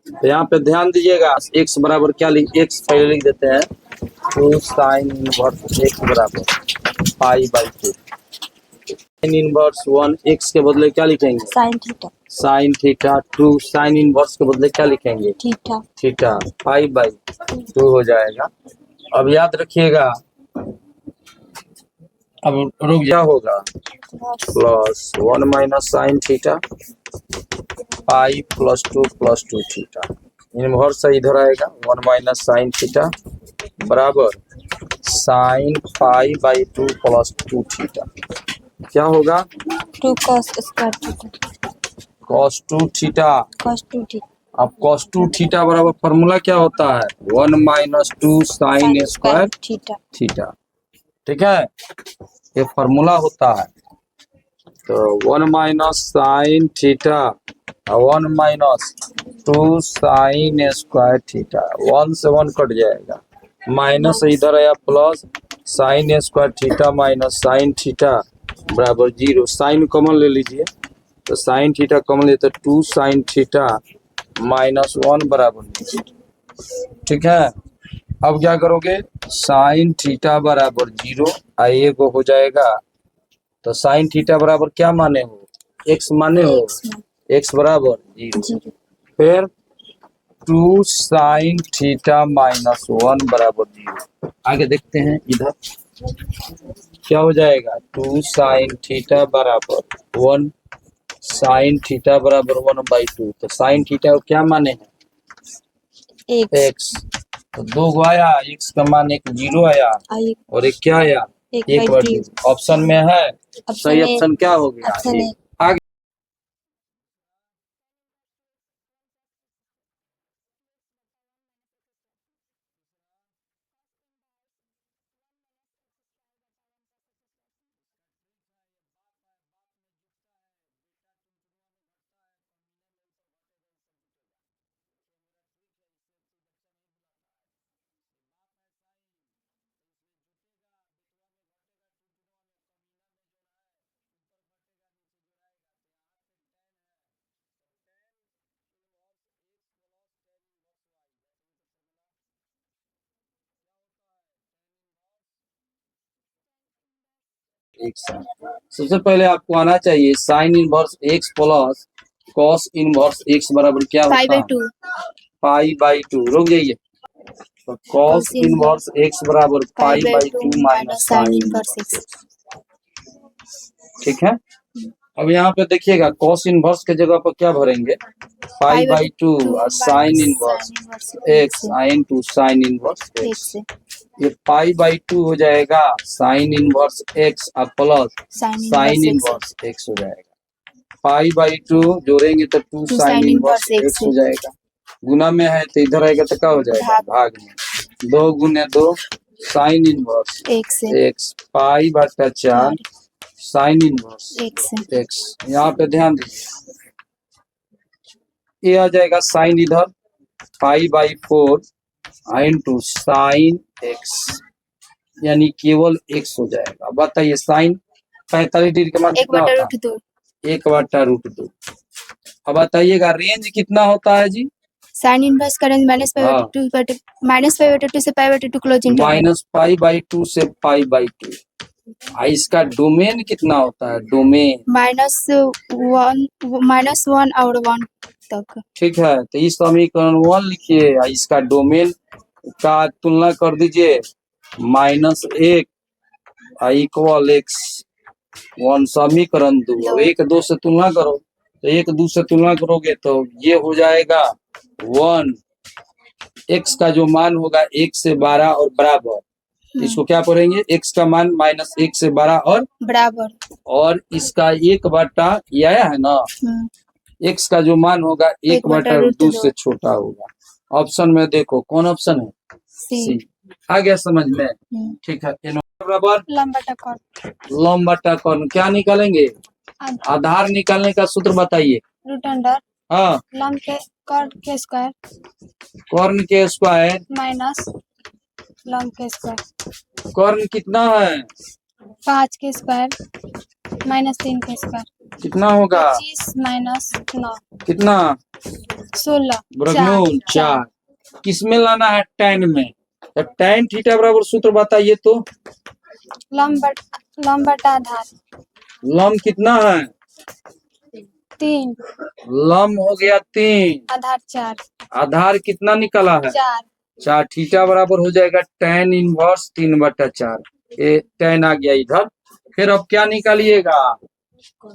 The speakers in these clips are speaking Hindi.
तो यहाँ पे ध्यान दीजिएगा, x बराबर क्या x पहले लिख देते हैं, 2 साइन इनवर्स x बराबर पाई बाई 2। साइन इनवर्स 1 x के बदले क्या लिखेंगे, sine theta. Sine theta 2 sine inverse के बदले क्या लिखेंगे, थीटा। थीटा पाई बाई 2 हो जाएगा। अब याद रखिएगा, अब रुक जा होगा plus 1 minus sine theta pi plus 2 theta. Inverse से इधर आएगा 1 माइनस साइन थीटा बराबर sine pi by 2 plus 2 theta. क्या होगा, 2 cos square theta. cos 2 theta. cos 2 theta. अब cos 2 थीटा बराबर फॉर्मूला क्या होता है, 1 minus 2 sine square theta. Theta. ठीक है, ये फॉर्मूला होता है। तो 1 minus sine theta 1 minus 2 sine square theta, 1 से 1 कट जाएगा, माइनस इधर आया plus sine square theta minus sign theta बराबर 0। साइन कॉमन ले लीजिए, तो साइन थीटा कॉमन लेते 2 साइन थीटा माइनस 1 बराबर 0। ठीक है, अब क्या करोगे, साइन थीटा बराबर 0 आइए को हो जाएगा। तो साइन थीटा बराबर क्या माने हो, x माने हो, x बराबर 0। फिर 2 साइन थीटा माइनस 1 बराबर 0। आगे देखते हैं इधर क्या हो जाएगा, 2 साइन थीटा बराबर 1 साइन थीटा बराबर 1/2। तो साइन थीटा को क्या माने हैं, x। तो 2 को आया, x का मान एक 0 आया और एक क्या आया, 1/2। ऑप्शन में है, सही ऑप्शन क्या हो गया, आगे सबसे पहले आपको आना चाहिए sign inverse x plus cos inverse x बराबर क्या होता है, पाई बाई 2। रुक जाइए, तो कॉस इनवर्स x बराबर पाई by 2 minus sign inverse x। ठीक है, अब यहाँ पे देखिएगा कॉस इनवर्स के जगह पर क्या भरेंगे, पाई बाई 2 और sine inverse x sine 2 sine inverse x। ये पाई बाई 2 हो जाएगा साइन इनवर्स x और प्लस साइन इनवर्स x हो जाएगा। पाई बाई 2 जोड़ेंगे तो 2 साइन इनवर्स x हो जाएगा। गुना में है तो इधर आएगा तो क्या हो जाएगा, भाग में 2 गुने 2 साइन इनवर्स x पाई बटा 4 साइन इनवर्स x। यहाँ पे ध्यान दीजिए, ये आ जाएगा साइन इधर pi by 4 into sine x, यानी केवल x हो जाएगा। बताइए साइन 45 डिग्री का मान कितना होता है, 1/√2। अब बताइएगा रेंज कितना होता है जी, साइन इनवर्स का रेंज -π/2 से π/2 क्लोज इंटरवल, -π/2 से π/2। इसका डोमेन कितना होता है, डोमेन -1 और 1 तक। ठीक है, तो इस समीकरण 1 लिखिए, इसका डोमेन का तुलना कर दीजिए, -1 इक्वल x 1 समीकरण 2। 1 2 से तुलना करो, तो 1 2 से तुलना करोगे तो ये हो जाएगा 1। x का जो मान होगा 1 से 12 और बराबर, इसको क्या पढ़ेंगे, x का मान -1 से 12 और बराबर, और इसका 1/, ये आया है ना, x का जो मान होगा 1/√2 से छोटा होगा। ऑप्शन में देखो कौन ऑप्शन है, सी। आ गया समझ में, ठीक है। बराबर लंब बटा कॉर्न, क्या निकालेंगे, आधार निकालने का सूत्र बताइए, √अंडर हाँ, लंब के कॉर्न के स्क्वायर कॉर्न के स्क्वायर माइनस लंब के स्क्वायर। कॉर्न कितना है, 5 के स्क्वायर -3 के स्क्वायर। कितना होगा? 25 माइनस 9 कितना? 16 वर्गमूल 4। किसमें लाना है? tan में। तो tan थीटा बराबर सूत्र बताइए तो। लंब बटा आधार लंब कितना है? 3 लंब हो गया 3। आधार 4 आधार कितना निकला है? 4 4। थीटा बराबर हो जाएगा tan इनवर्स 3/4। ये tan आ गया इधर। फिर अब क्या निकालिएगा?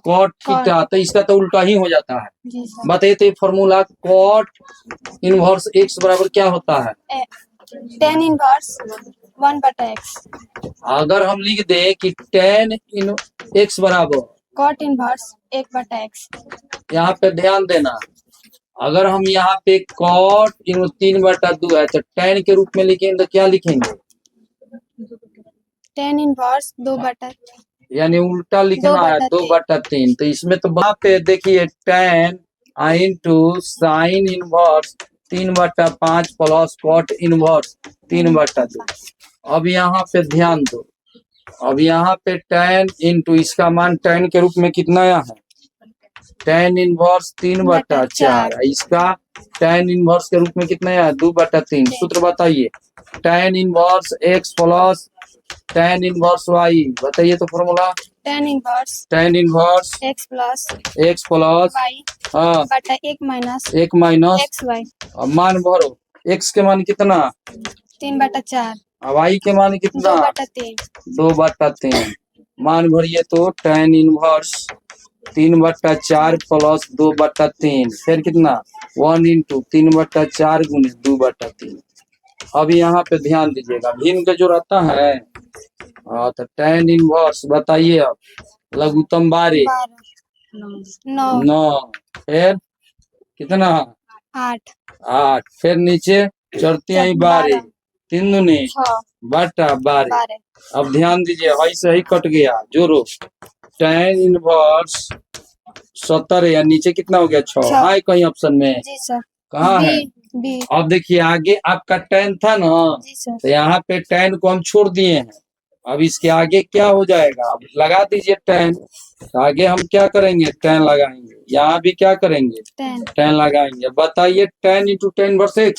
cot theta. तो इसका तो उल्टा ही हो जाता है। जी सर। बताइए तो फॉर्मूला cot इनवर्स x बराबर क्या होता है? tan इनवर्स 1 बटा x। अगर हम लिख दे कि tan इन x बराबर cot इनवर्स 1 बटा x। यहाँ पे ध्यान देना, अगर हम यहाँ पे cot इन 3/2 है तो tan के रूप में लिखेंगे तो क्या लिखेंगे? tan इनवर्स 2 बटा यानी उल्टा लिखना है 2/3। तो इसमें तो वहां पे देखिए tan into sine inverse 3/5 plus cot inverse 3/2। अब यहाँ पे ध्यान दो, अब यहाँ पे tan इंटू इसका मान tan के रूप में कितना आया है? tan inverse 3/4। इसका tan इनवर्स के रूप में कितना आया? 2/3। सूत्र बताइए। tan inverse x plus tan inverse y। बताइए तो formula. tan inverse x x plus y हाँ बटा 1 माइनस 1 माइनस x y। अब मान भरो। x के मान कितना? 3 बटा 4। अब y के मान कितना? 2 बटा 3। 2/3। मान भरिए तो tan इनवर्स 3/4 प्लस 2/3 फिर कितना? 1 इंटू 3/4 गुने 2/3। अब यहाँ पे ध्यान दीजिएगा, भिन्न का जो रहता है हाँ तो tan इनवर्स बताइए अब लघुत्तम 12 9 9 फिर कितना? 8 8 फिर नीचे चढ़ती है 12 3 दूनी 12। अब ध्यान दीजिए हई से ही कट गया, जोरो tan इनवर्स 70 है, नीचे कितना हो गया? 6 है कहीं ऑप्शन में? जी सर। कहाँ है? बी। अब देखिए आगे आपका tan था ना, जी सर। तो यहाँ पे tan को हम छोड़ दिए हैं। अब इसके आगे क्या हो जाएगा? अब लगा दीजिए tan। तो आगे हम क्या करेंगे? tan लगाएंगे। यहाँ भी क्या करेंगे? tan लगाएंगे। बताइए tan into tan inverse x।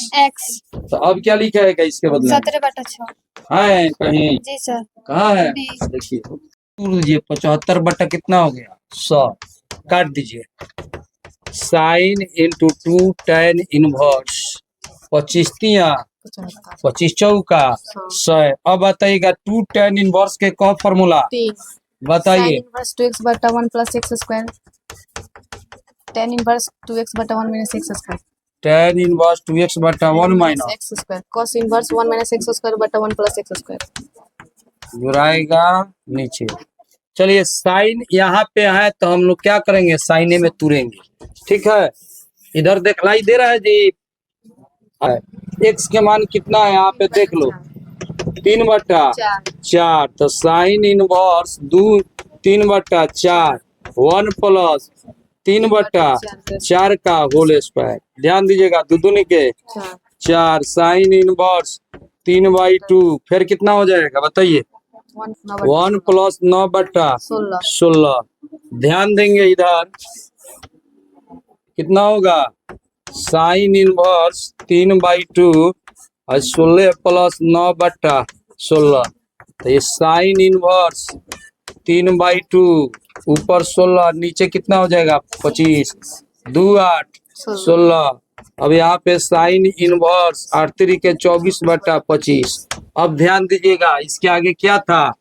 तो अब क्या लिखा है इसके बदले? 17/6 है कहीं? जी सर। कहाँ है? बी। देखिए 75 कितना हो गया? 100। काट दीजिए। साइन इंटू 2 tan इनवर्स 25 तिया 25 चौका 100। अब बताइएगा 2 tan इनवर्स के कौन फॉर्मूला बताइए? इनवर्स 2x बटा 1 plus x square. tan inverse 2x बटा 1 minus x square. tan inverse 2x बटा 1 minus x square. cos inverse 1 minus x square बटा 1 प्लस x स्क्वायर। जुड़ाएगा नीचे। चलिए साइन यहाँ पे है तो हम लोग क्या करेंगे? साइने में तुरेंगे। ठीक है, इधर दिखलाई दे रहा है जी। x के मान कितना है यहाँ पे देख लो 3/4। तो साइन इनवर्स 3/4 1 प्लस 3/4 का होल स्क्वायर। ध्यान दीजिएगा दूनी के 4 साइन इनवर्स 3/2 फिर कितना हो जाएगा बताइए? 1 प्लस 9/16। ध्यान देंगे इधर कितना होगा? साइन इनवर्स 3/2 और 16 प्लस 9/16। तो ये साइन इनवर्स 3/2 ऊपर 16 नीचे कितना हो जाएगा? 25 2 8 16। अब यहाँ पे साइन इनवर्स 8 के 24/25। अब ध्यान दीजिएगा इसके आगे क्या था?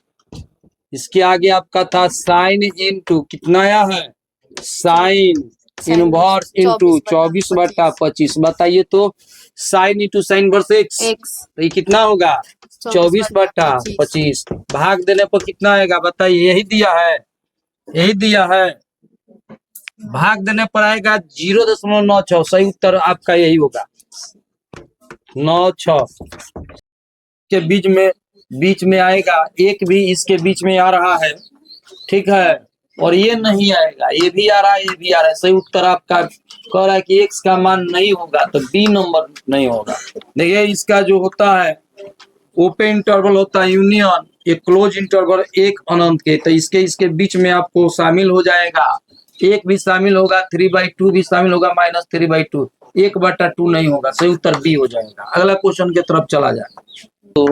इसके आगे आपका था साइन इंटू कितना आया है? Sign inverse into 24/25। बताइए तो sign into sine inverse x तो ये कितना होगा? 24/25। भाग देने पर कितना आएगा बताइए? यही दिया है, यही दिया है। भाग देने पर आएगा 0.96। सही उत्तर आपका यही होगा 96 के बीच में आएगा। एक भी इसके बीच में आ रहा है, ठीक है, और ये नहीं आएगा, ये भी आ रहा है, ये भी आ रहा है। सही उत्तर आपका कह रहा है कि x का मान नहीं होगा, तो बी नंबर नहीं होगा। देखिए इसका जो होता है ओपन इंटरवल होता है यूनियन, ये क्लोज इंटरवल एक अनंत के, तो इसके बीच में आपको शामिल हो जाएगा एक भी शामिल होगा, 3/2 भी शामिल होगा, -3/2, 1/2 नहीं होगा। सही उत्तर बी हो जाएगा। अगला क्वेश्चन की तरफ चला जाए। तो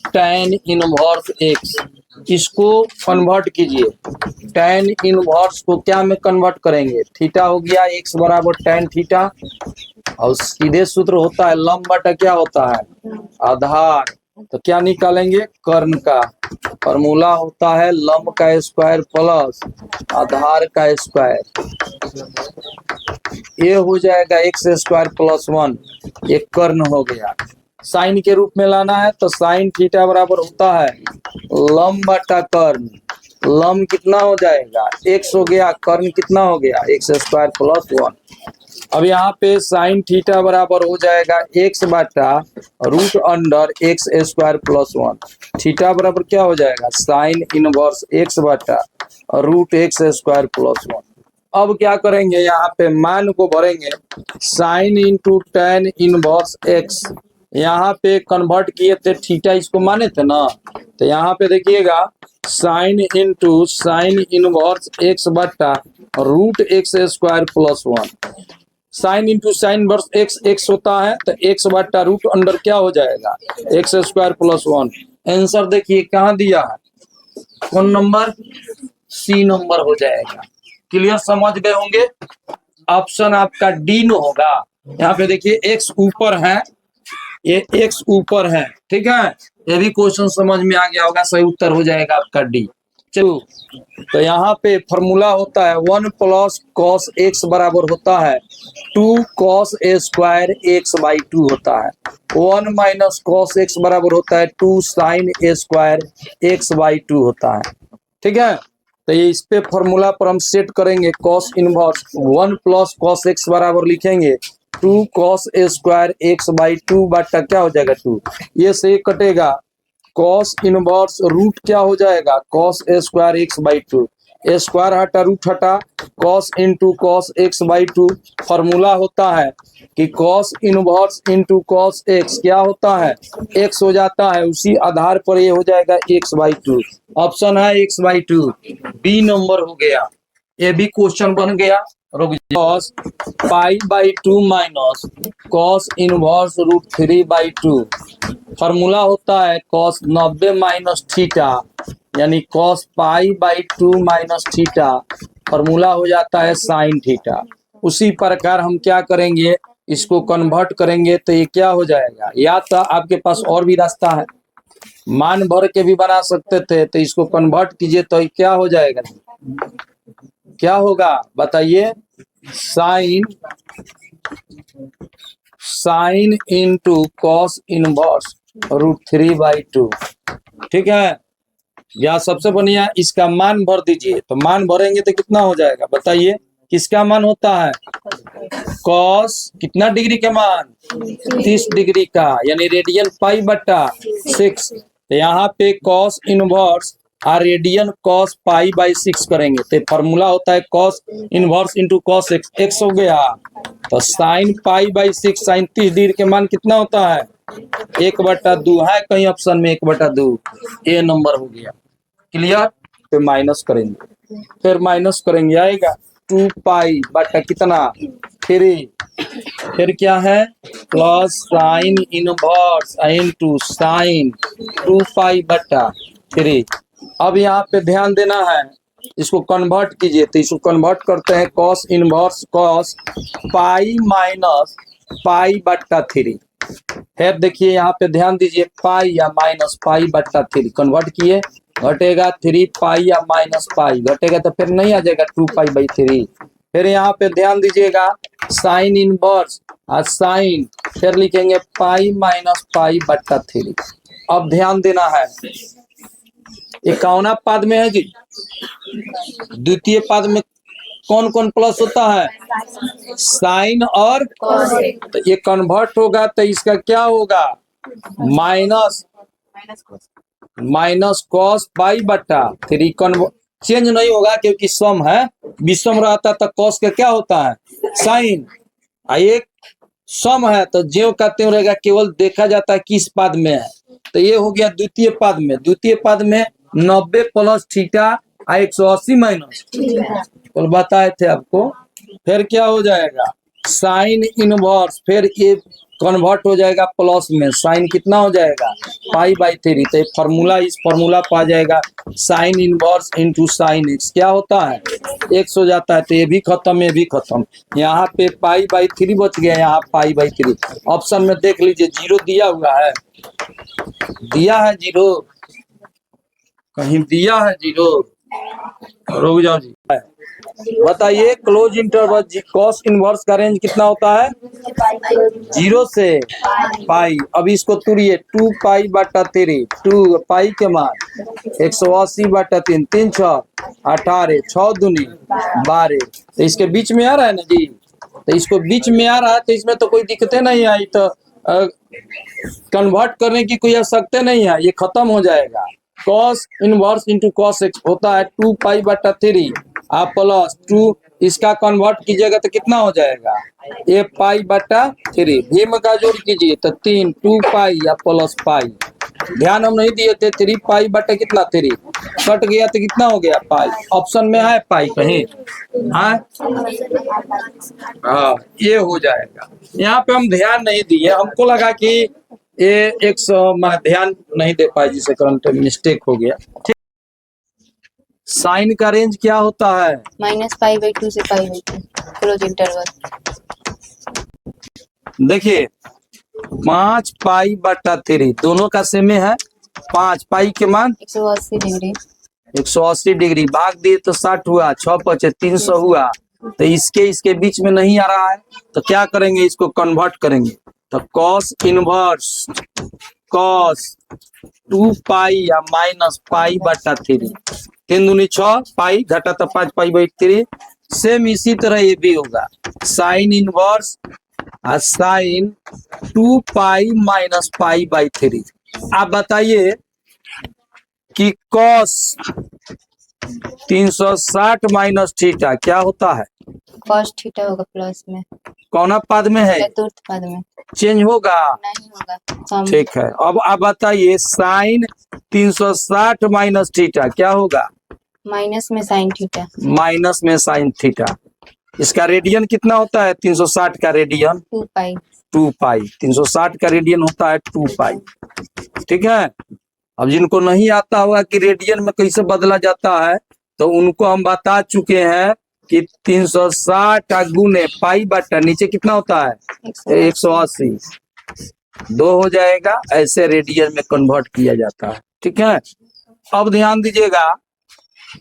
tan इनवर्स x, इसको कन्वर्ट कीजिए। tan इनवर्स को क्या में कन्वर्ट करेंगे? थीटा हो गया x बराबर tan थीटा, और सीधे सूत्र होता है लंब बटा क्या होता है? आधार। तो क्या निकालेंगे? कर्ण का। फॉर्मूला होता है लंब का स्क्वायर प्लस आधार का स्क्वायर। ये हो जाएगा x² + 1, ये कर्ण हो गया। साइन के रूप में लाना है तो साइन थीटा बराबर होता है लंब बटा कर्ण। लंब कितना हो जाएगा? x हो गया, कर्ण कितना हो गया? x² + 1। अब यहाँ पे साइन थीटा बराबर हो जाएगा x बटा √x² + 1। थीटा बराबर क्या हो जाएगा? साइन इनवर्स x बटा √x² + 1। अब क्या करेंगे? यहाँ पे मान को भरेंगे। Sine into tan inverse x, यहाँ पे कन्वर्ट किए थे, थीटा इसको माने थे ना, तो यहाँ पे देखिएगा sine into sine inverse x बटा √x² + 1। Sine into sine verse x, x होता है तो x बटा रूट अंडर क्या हो जाएगा? x² + 1। आंसर देखिए कहाँ दिया है, कौन नंबर? सी नंबर हो जाएगा। क्लियर समझ गए होंगे? ऑप्शन आपका डी न होगा। यहाँ पे देखिए x ऊपर है, ये x ऊपर है, ठीक है। ये भी क्वेश्चन समझ में आ गया होगा। सही उत्तर हो जाएगा आपका डी। चलो, तो यहाँ पे फॉर्मूला होता है 1 + cos x बराबर होता है 2 cos A² x/2 होता है। 1 - cos x बराबर होता है 2 sin A² x/2 होता है, ठीक है। तो ये इस पे फॉर्मूला पर हम सेट करेंगे cos इनवर्स 1 + cos x बराबर लिखेंगे 2 cos A² x/2 बटा क्या हो जाएगा 2, ये से कटेगा। cos इनवर्स रूट क्या हो जाएगा? cos A² x/2, A² हटा रूट हटा, cos into cos x/2। Formula होता है कि cos inverse into cos x क्या होता है? x हो जाता है, उसी आधार पर ये हो जाएगा x/2। ऑप्शन है x/2, बी नंबर हो गया। ये भी क्वेश्चन बन गया। cos π/2 minus cos inverse √3/2। Formula होता है cos 90 - थीटा, यानी cos π/2 माइनस थीटा, फॉर्मूला हो जाता है साइन थीटा। उसी प्रकार हम क्या करेंगे? इसको कन्वर्ट करेंगे तो ये क्या हो जाएगा? या तो आपके पास और भी रास्ता है, मान भर के भी बना सकते थे, तो इसको कन्वर्ट कीजिए तो ये क्या हो जाएगा? क्या होगा बताइए? साइन इंटू कॉस इनवर्स √3/2, ठीक है। या सबसे बढ़िया इसका मान भर दीजिए। तो मान भरेंगे तो कितना हो जाएगा बताइए? किसका मान होता है? कॉस कितना डिग्री का मान? 30 डिग्री का, यानी रेडियन π/6। तो यहाँ पे कॉस इनवर्स और रेडियन cos π/6 करेंगे तो फॉर्मूला होता है cos inverse into cos x, x हो गया। तो साइन π/6, साइन 30 डिग्री के मान कितना होता है? 1/2 है कहीं ऑप्शन में, 1/2, ए नंबर हो गया। क्लियर? फिर माइनस करेंगे, फिर माइनस करेंगे, आएगा 2π बटा कितना? 3। फिर क्या है? Plus sine inverse into sine 2π/3। अब यहाँ पे ध्यान देना है, इसको कन्वर्ट कीजिए। तो इसको कन्वर्ट करते हैं cos इनवर्स cos π-π/3। फिर देखिए यहाँ पे ध्यान दीजिए, पाई या -π/3 कन्वर्ट किए, घटेगा 3π या -π घटेगा, तो फिर नहीं आ जाएगा 2π/3। फिर यहाँ पे ध्यान दीजिएगा साइन इनवर्स और साइन, फिर लिखेंगे π-π/3। अब ध्यान देना है, ये कौना पद में है जी? द्वितीय पद में कौन कौन प्लस होता है? साइन और तो ये कन्वर्ट होगा तो इसका क्या होगा? Minus cos π/3। चेंज नहीं होगा क्योंकि सम है, विषम रहता तो cos का क्या होता है? साइन। एक सम है तो ज्यों का त्यों रहेगा, केवल देखा जाता है किस पद में है। तो ये हो गया द्वितीय पद में। द्वितीय पद में 90 + थीटा 180 माइनस कल बताए थे आपको। फिर क्या हो जाएगा, साइन इनवर्स, फिर ये कन्वर्ट हो जाएगा प्लस में, साइन कितना हो जाएगा पाई बाई 3। तो फॉर्मूला, इस फॉर्मूला पा जाएगा sine inverse into sine x, क्या होता है एक्स हो जाता है। तो ये भी खत्म, ये भी खत्म, यहाँ पे पाई बाई 3 बच गया, यहाँ पाई बाई 3। ऑप्शन में देख लीजिए जीरो दिया हुआ है, दिया है जीरो, कहीं दिया है जीरो, रुक जाओ जी। बताइए क्लोज इंटरवल कॉस इनवर्स का रेंज कितना होता है, 0 से पाई। अब इसको तुड़िए, 2 पाई बटा 3, 2 पाई के मान 180 बटा 3, 3 6 18, 6 दूनी 12। तो इसके बीच में आ रहा है ना जी, तो इसको बीच में आ रहा है, तो इसमें तो कोई दिक्कतें नहीं आई, तो कन्वर्ट करने की कोई आवश्यकता नहीं है, ये खत्म हो जाएगा। Cos inverse into cos x होता है 2 पाई बटा 3 आप प्लस 2, इसका कन्वर्ट कीजिएगा तो कितना हो जाएगा ए पाई बटा 3। भीम का जोड़ कीजिए तो 3, 2 पाई या प्लस पाई। ध्यान हम नहीं दिए थे, 3 पाई बटा कितना 3 कट गया तो कितना हो गया पाई। ऑप्शन में है पाई कहीं, हाँ हाँ ये हो जाएगा। यहाँ पे हम ध्यान नहीं दिए, हमको लगा कि ये 100 मैं ध्यान नहीं दे पाई, जिसे करंट मिस्टेक हो गया। ठीक, साइन का रेंज क्या होता है, -π/2 से π/2 क्लोज इंटरवल। देखिए 5 पाई बटा 3 दोनों का सेम है, 5 पाई के मान 180 डिग्री, 180 डिग्री भाग दिए तो 60 हुआ, 6 5 300 हुआ। तो इसके बीच में नहीं आ रहा है, तो क्या करेंगे, इसको कन्वर्ट करेंगे। तो कॉस इनवर्स कॉस 2 पाई या माइनस पाई बटा 3, 3 दूनी 6 पाई घटा तो 5 पाई बाई 3। सेम इसी तरह ये भी होगा, sine inverse sine 2 pi minus pi by 3। आप बताइए कि कॉस 360 माइनस थीटा क्या होता है, cos थीटा होगा प्लस में, कौन पद में है, चतुर्थ पद में चेंज होगा, नहीं होगा। ठीक है। अब आप बताइए साइन 360 माइनस थीटा क्या होगा, माइनस में साइन थीटा, माइनस में साइन थीटा। इसका रेडियन कितना होता है 360 का रेडियन 2 पाई, 2 पाई, 360 का रेडियन होता है 2 पाई, ठीक है। अब जिनको नहीं आता होगा कि रेडियन में कैसे बदला जाता है, तो उनको हम बता चुके हैं कि 360 गुने पाई बटा नीचे कितना होता है 180, 2 हो जाएगा, ऐसे रेडियन में कन्वर्ट किया जाता है, ठीक है। अब ध्यान दीजिएगा,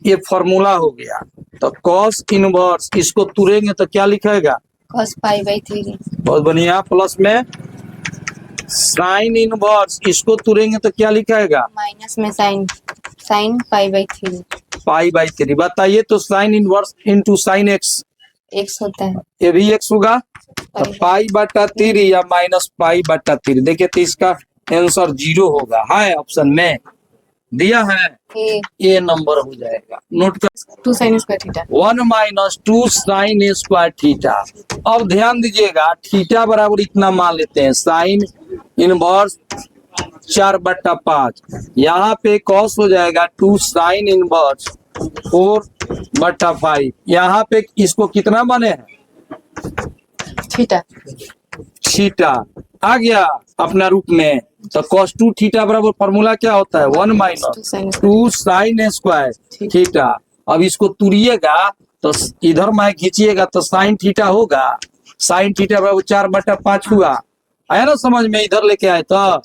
ये फॉर्मूला हो गया। तो कॉस इनवर्स इसको तुरेंगे तो क्या लिखेगा, cos π/3, बहुत बढ़िया, प्लस में साइन इनवर्स इसको तुरेंगे तो क्या लिखेगा, माइनस में साइन π/3, पाई बाई 3। बताइए तो sign inverse into sine x, x होता है, ये भी एक्स होगा, तो पाई बटा 3 या माइनस पाई बटा 3। देखिए तो इसका आंसर 0 होगा, है ऑप्शन में दिया है, ये नंबर हो जाएगा। नोट कर 2 sin square theta, 1 minus 2 sine square theta. अब ध्यान दीजिएगा, थीटा बराबर इतना मान लेते हैं, साइन इनवर्स 4 बटा 5, यहाँ पे कॉस हो जाएगा 2 साइन इनवर्स 4 बटा 5। यहाँ पे इसको कितना बने हैं, थीटा, थीटा आ गया अपना रूप में। तो cos 2 थीटा बराबर फॉर्मूला क्या होता है 1 माइनस 2 साइन स्क्वायर थीटा। अब इसको तुरिएगा तो इधर मैं खींचिएगा तो साइन थीटा होगा, साइन थीटा बराबर 4 बटा 5 हुआ, आया ना समझ में, इधर लेके आए तो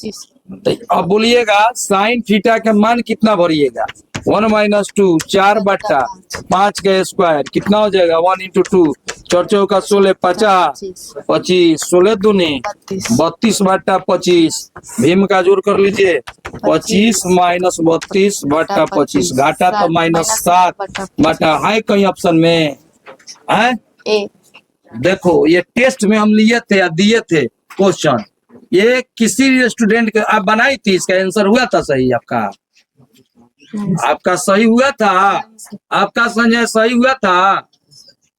अब बोलिएगा साइन थीटा का मान कितना भरिएगा 1 माइनस 2 4 बटा 5 का स्क्वायर कितना हो जाएगा 1 इंटू 2 4 चौका 16 50 25 16 दूनी 32 बटा 25। भीम का जोड़ कर लीजिए 25 माइनस 32 बटा 25, घाटा तो -7 बटा है कहीं ऑप्शन में है। ए, देखो ये टेस्ट में हम लिए थे या दिए थे क्वेश्चन, ये किसी स्टूडेंट के आप बनाई थी, इसका आंसर हुआ था सही, आपका सही हुआ था, आपका संजय सही हुआ था,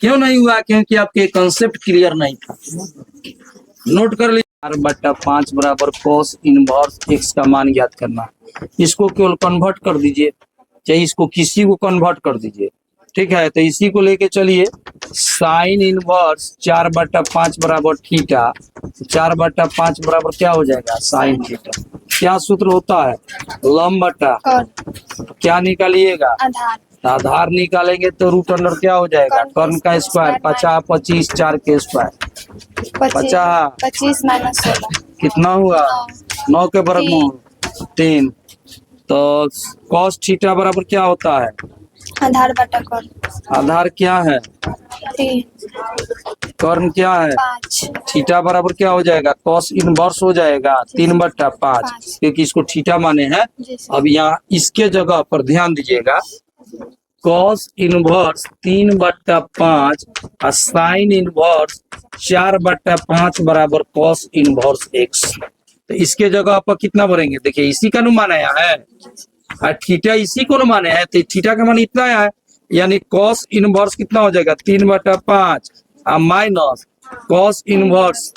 क्यों नहीं हुआ, क्योंकि आपके कंसेप्ट क्लियर नहीं था। नोट कर लीजिए 4 बटा 5 बराबर cos इनवर्स x का मान ज्ञात करना। इसको केवल कन्वर्ट कर दीजिए, चाहे इसको किसी को कन्वर्ट कर दीजिए, ठीक है, तो इसी को लेके चलिए। साइन इनवर्स 4/5 बराबर थीटा, 4/5 बराबर क्या हो जाएगा, साइन थीटा। क्या सूत्र होता है, लंब बटा कॉर्न क्या निकालिएगा, आधार आधार निकालेंगे तो रूट अंडर क्या हो जाएगा, कर्ण का स्क्वायर, 50 25 4 के स्क्वायर 50 25 माइनस 16 कितना हुआ, 9 के वर्गमूल 3। तो cos थीटा बराबर क्या होता है, आधार बटा कॉर्न आधार क्या है, 3 कर्ण क्या है, 5 थीटा बराबर क्या हो जाएगा, cos इनवर्स हो जाएगा 3/5, क्योंकि इसको थीटा माने हैं। जी सर। अब यहाँ इसके जगह पर ध्यान दीजिएगा, cos इनवर्स 3/5 और साइन इनवर्स 4/5 बराबर cos इनवर्स x। तो इसके जगह पर कितना भरेंगे, देखिए इसी का अनुमान आया है और थीटा इसी को अनुमान है, तो थीटा का मान इतना आया है, यानी cos इनवर्स कितना हो जाएगा 3/5 और माइनस cos इनवर्स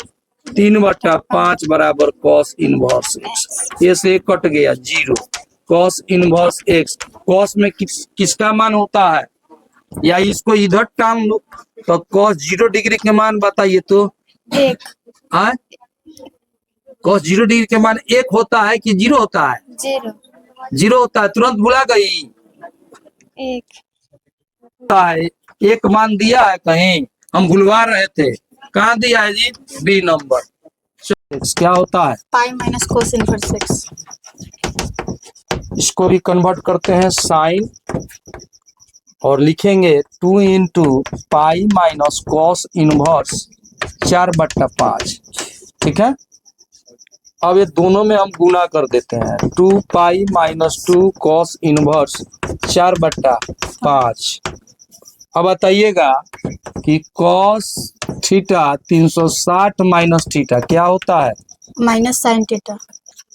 3/5 बराबर cos इनवर्स x। ये से एक कट गया 0, cos इनवर्स x। cos में किसका मान होता है, या इसको इधर टान लो तो cos 0 डिग्री के मान बताइए तो, 1 cos 0 डिग्री के मान 1 होता है कि 0 होता है, 0 0 होता है, तुरंत भुला गई, 1 होता है। एक मान दिया है कहीं, हम भुलवा रहे थे, कहाँ दिया है जी, बी नंबर। क्या होता है, pi minus cos inverse x. इसको भी कन्वर्ट करते हैं साइन और लिखेंगे 2 into pi minus cos inverse 4/5। ठीक है, अब ये दोनों में हम गुना कर देते हैं, 2 पाई माइनस 2 कॉस इनवर्स 4/5। अब बताइएगा कि कॉस थीटा 360 माइनस थीटा क्या होता है, माइनस साइन थीटा।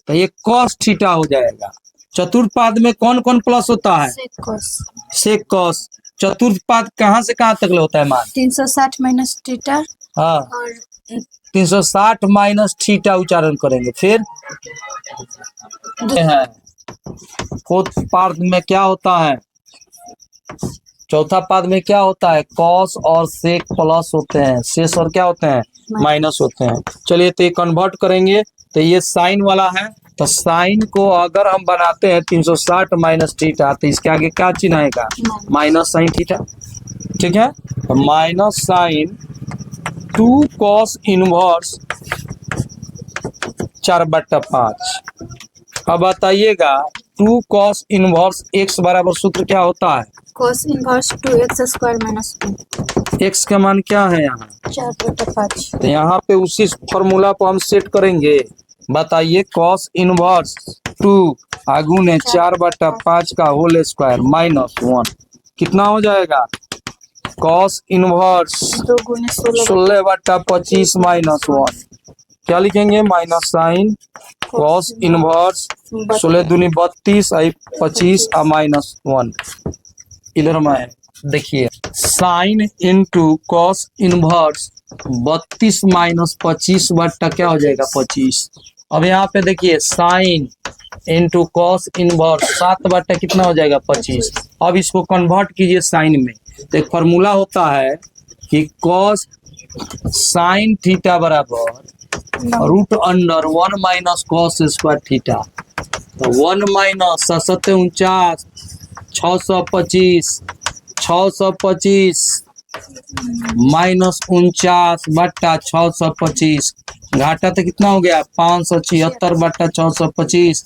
तो ये कॉस थीटा हो जाएगा। चतुर्थ पाद में कौन कौन प्लस होता है, सेक कोस। सेक कॉस। चतुर्थ पाद कहाँ से कहाँ तक होता है मान, 360 माइनस थीटा हाँ, और 360 माइनस थीटा उच्चारण करेंगे। फिर है फोर्थ पाद में क्या होता है, चौथा पाद में क्या होता है, कॉस और सेक प्लस होते हैं, शेष और क्या होते हैं, माइनस होते हैं। चलिए तो ये कन्वर्ट करेंगे, तो ये साइन वाला है, तो साइन को अगर हम बनाते हैं 360 माइनस थीटा, तो इसके आगे क्या चिन्ह आएगा, माइनस साइन थीटा। ठीक है, तो माइनस साइन 2 कॉस इनवर्स 4/5। अब बताइएगा 2 कॉस इनवर्स x बराबर सूत्र क्या होता है, cos inverse 2x square minus 1 x का मान क्या है यहाँ, 4/5। तो यहाँ पे उसी फॉर्मूला को हम सेट करेंगे। बताइए cos इनवर्स 2 आगुन है 4/5 का होल स्क्वायर माइनस 1 कितना हो जाएगा, cos इनवर्स 2 गुने 16 16/25 माइनस 1 क्या लिखेंगे, माइनस साइन cos इनवर्स 16 दूनी 32 आई 25 और माइनस 1। इधर में देखिए sine into cos inverse 32 minus 25 बट्टा क्या हो जाएगा 25। अब यहाँ पे देखिए साइन इंटू cos इनवर्स 7 बट्टा कितना हो जाएगा 25। अब इसको कन्वर्ट कीजिए साइन में, तो एक फॉर्मूला होता है कि cos साइन थीटा बराबर root under 1 minus cos square theta. तो 1 माइनस 749 625 माइनस 49/625 घाटा तो कितना हो गया 576/625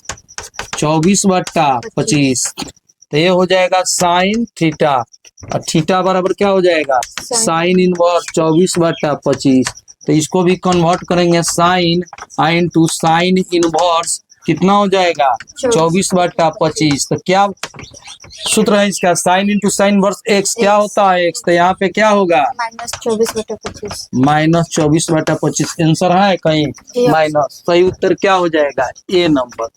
24/25। तो ये हो जाएगा साइन थीटा और थीटा बराबर क्या हो जाएगा साइन इनवर्स 24/25। तो इसको भी कन्वर्ट करेंगे साइन इंटू साइन इनवर्स कितना हो जाएगा 24/25। तो क्या सूत्र है इसका, sine into sine verse x क्या होता है एक्स, तो यहाँ पे क्या होगा माइनस 24/25 माइनस 24/25। आंसर है कहीं माइनस, सही उत्तर क्या हो जाएगा ए नंबर।